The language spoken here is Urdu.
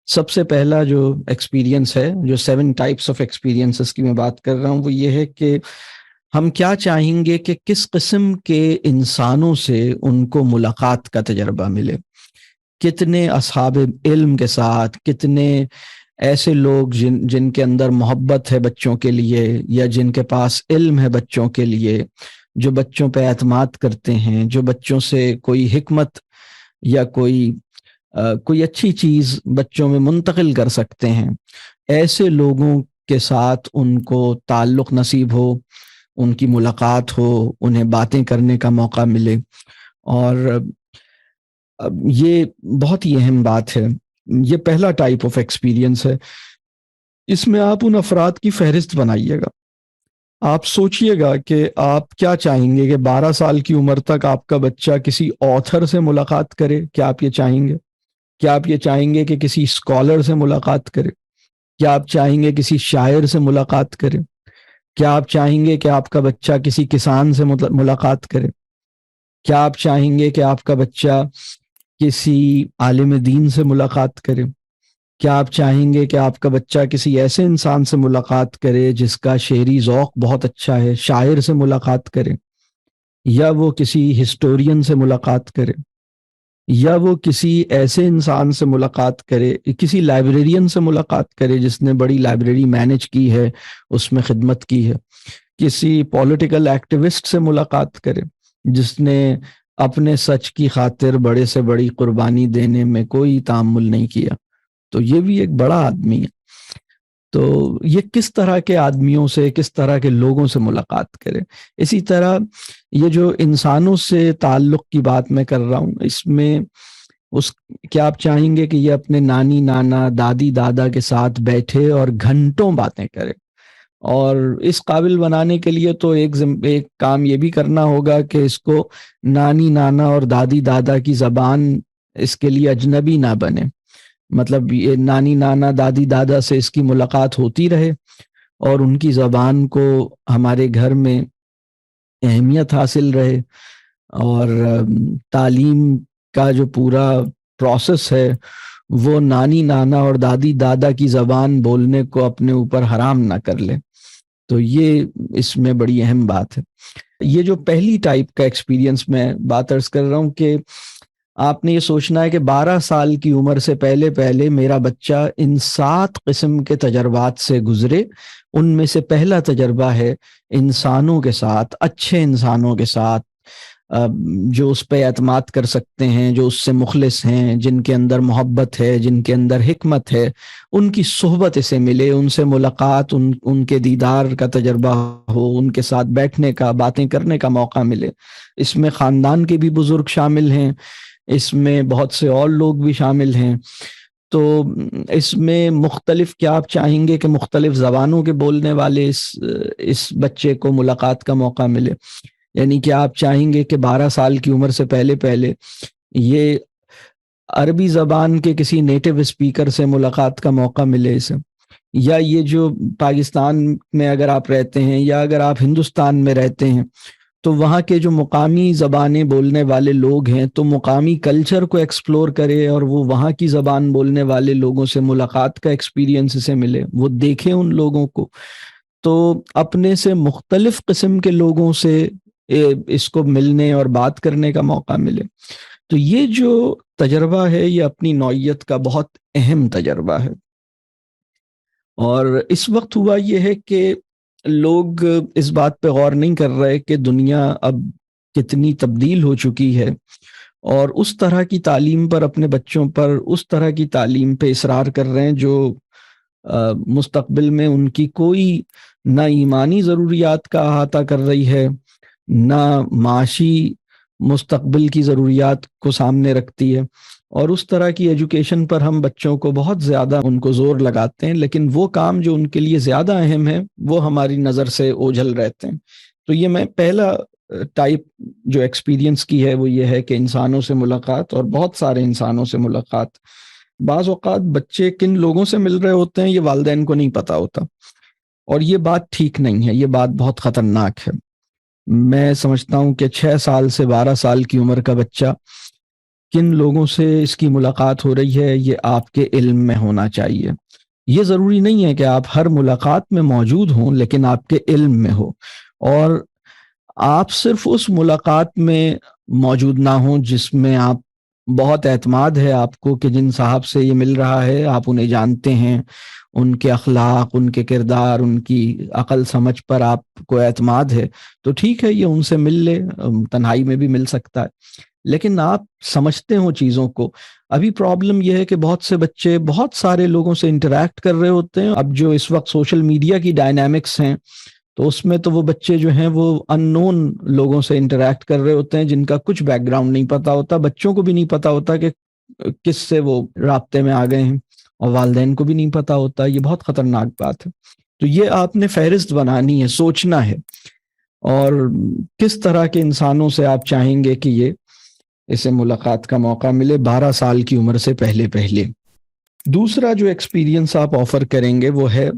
سب سے پہلا جو ایکسپیرینس ہے، جو 7 ٹائپس آف ایکسپیرینسز کی میں بات کر رہا ہوں، وہ یہ ہے کہ ہم کیا چاہیں گے کہ کس قسم کے انسانوں سے ان کو ملاقات کا تجربہ ملے، کتنے اصحاب علم کے ساتھ، کتنے ایسے لوگ جن کے اندر محبت ہے بچوں کے لیے، یا جن کے پاس علم ہے بچوں کے لیے، جو بچوں پہ اعتماد کرتے ہیں، جو بچوں سے کوئی حکمت یا کوئی اچھی چیز بچوں میں منتقل کر سکتے ہیں۔ ایسے لوگوں کے ساتھ ان کو تعلق نصیب ہو، ان کی ملاقات ہو، انہیں باتیں کرنے کا موقع ملے۔ اور یہ بہت ہی اہم بات ہے۔ یہ پہلا ٹائپ آف ایکسپیرینس ہے۔ اس میں آپ ان افراد کی فہرست بنائیے گا۔ آپ سوچئے گا کہ آپ کیا چاہیں گے کہ 12 سال کی عمر تک آپ کا بچہ کسی آتھر سے ملاقات کرے۔ کیا آپ یہ چاہیں گے؟ کیا آپ یہ چاہیں گے کہ کسی اسکالر سے ملاقات کرے؟ کیا آپ چاہیں گے کسی شاعر سے ملاقات کرے؟ کیا آپ چاہیں گے کہ آپ کا بچہ کسی کسان سے ملاقات کرے؟ کیا آپ چاہیں گے کہ آپ کا بچہ کسی عالم دین سے ملاقات کرے؟ کیا آپ چاہیں گے کہ آپ کا بچہ کسی ایسے انسان سے ملاقات کرے جس کا شعری ذوق بہت اچھا ہے، شاعر سے ملاقات کرے، یا وہ کسی ہسٹورین سے ملاقات کرے، یا وہ کسی ایسے انسان سے ملاقات کرے، کسی لائبریرین سے ملاقات کرے جس نے بڑی لائبریری مینج کی ہے، اس میں خدمت کی ہے، کسی پولیٹیکل ایکٹیوسٹ سے ملاقات کرے جس نے اپنے سچ کی خاطر بڑے سے بڑی قربانی دینے میں کوئی تامل نہیں کیا، تو یہ بھی ایک بڑا آدمی ہے۔ تو یہ کس طرح کے آدمیوں سے، کس طرح کے لوگوں سے ملاقات کرے۔ اسی طرح یہ جو انسانوں سے تعلق کی بات میں کر رہا ہوں، اس میں کیا آپ چاہیں گے کہ یہ اپنے نانی نانا، دادی دادا کے ساتھ بیٹھے اور گھنٹوں باتیں کرے؟ اور اس قابل بنانے کے لیے تو ایک کام یہ بھی کرنا ہوگا کہ اس کو نانی نانا اور دادی دادا کی زبان اس کے لیے اجنبی نہ بنے۔ مطلب یہ نانی نانا دادی دادا سے اس کی ملاقات ہوتی رہے اور ان کی زبان کو ہمارے گھر میں اہمیت حاصل رہے، اور تعلیم کا جو پورا پروسیس ہے وہ نانی نانا اور دادی دادا کی زبان بولنے کو اپنے اوپر حرام نہ کر لے۔ تو یہ اس میں بڑی اہم بات ہے۔ یہ جو پہلی ٹائپ کا ایکسپیرینس میں بات عرض کر رہا ہوں کہ آپ نے یہ سوچنا ہے کہ 12 سال کی عمر سے پہلے میرا بچہ ان 7 قسم کے تجربات سے گزرے۔ ان میں سے پہلا تجربہ ہے انسانوں کے ساتھ، اچھے انسانوں کے ساتھ، جو اس پہ اعتماد کر سکتے ہیں، جو اس سے مخلص ہیں، جن کے اندر محبت ہے، جن کے اندر حکمت ہے، ان کی صحبت اسے ملے، ان سے ملاقات، ان کے دیدار کا تجربہ ہو، ان کے ساتھ بیٹھنے کا، باتیں کرنے کا موقع ملے۔ اس میں خاندان کے بھی بزرگ شامل ہیں، اس میں بہت سے اور لوگ بھی شامل ہیں۔ تو اس میں مختلف، کیا آپ چاہیں گے کہ مختلف زبانوں کے بولنے والے اس بچے کو ملاقات کا موقع ملے؟ یعنی کہ آپ چاہیں گے کہ 12 سال کی عمر سے پہلے یہ عربی زبان کے کسی نیٹو اسپیکر سے ملاقات کا موقع ملے اسے، یا یہ جو پاکستان میں اگر آپ رہتے ہیں یا اگر آپ ہندوستان میں رہتے ہیں تو وہاں کے جو مقامی زبانیں بولنے والے لوگ ہیں تو مقامی کلچر کو ایکسپلور کرے، اور وہ وہاں کی زبان بولنے والے لوگوں سے ملاقات کا ایکسپیرینس اسے ملے، وہ دیکھیں ان لوگوں کو، تو اپنے سے مختلف قسم کے لوگوں سے اس کو ملنے اور بات کرنے کا موقع ملے۔ تو یہ جو تجربہ ہے یہ اپنی نوعیت کا بہت اہم تجربہ ہے۔ اور اس وقت ہوا یہ ہے کہ لوگ اس بات پہ غور نہیں کر رہے کہ دنیا اب کتنی تبدیل ہو چکی ہے، اور اس طرح کی تعلیم پر، اپنے بچوں پر اس طرح کی تعلیم پہ اصرار کر رہے ہیں جو مستقبل میں ان کی کوئی نہ ایمانی ضروریات کا احاطہ کر رہی ہے، نہ معاشی مستقبل کی ضروریات کو سامنے رکھتی ہے۔ اور اس طرح کی ایجوکیشن پر ہم بچوں کو بہت زیادہ ان کو زور لگاتے ہیں، لیکن وہ کام جو ان کے لیے زیادہ اہم ہے وہ ہماری نظر سے اوجھل رہتے ہیں۔ تو یہ میں پہلا ٹائپ جو ایکسپیرینس کی ہے وہ یہ ہے کہ انسانوں سے ملاقات، اور بہت سارے انسانوں سے ملاقات۔ بعض اوقات بچے کن لوگوں سے مل رہے ہوتے ہیں یہ والدین کو نہیں پتا ہوتا، اور یہ بات ٹھیک نہیں ہے، یہ بات بہت خطرناک ہے۔ میں سمجھتا ہوں کہ 6 سال سے 12 سال کی عمر کا بچہ کن لوگوں سے اس کی ملاقات ہو رہی ہے یہ آپ کے علم میں ہونا چاہیے. یہ ضروری نہیں ہے کہ آپ ہر ملاقات میں موجود ہوں، لیکن آپ کے علم میں ہو، اور آپ صرف اس ملاقات میں موجود نہ ہوں جس میں آپ بہت اعتماد ہے آپ کو کہ جن صاحب سے یہ مل رہا ہے آپ انہیں جانتے ہیں، ان کے اخلاق، ان کے کردار، ان کی عقل سمجھ پر آپ کو اعتماد ہے، تو ٹھیک ہے، یہ ان سے مل لے، تنہائی میں بھی مل سکتا ہے. لیکن آپ سمجھتے ہو چیزوں کو. ابھی پرابلم یہ ہے کہ بہت سے بچے بہت سارے لوگوں سے انٹریکٹ کر رہے ہوتے ہیں. اب جو اس وقت سوشل میڈیا کی ڈائنامکس ہیں تو اس میں تو وہ بچے جو ہیں وہ ان نون لوگوں سے انٹریکٹ کر رہے ہوتے ہیں جن کا کچھ بیک گراؤنڈ نہیں پتا ہوتا. بچوں کو بھی نہیں پتا ہوتا کہ کس سے وہ رابطے میں آ گئے ہیں، اور والدین کو بھی نہیں پتا ہوتا. یہ بہت خطرناک بات ہے. تو یہ آپ نے فہرست بنانی ہے، سوچنا ہے، اور کس طرح کے انسانوں سے آپ چاہیں گے کہ یہ اسے ملاقات کا موقع ملے 12 سال کی عمر سے پہلے. دوسرا جو ایکسپیرینس آپ آفر کریں گے وہ ہے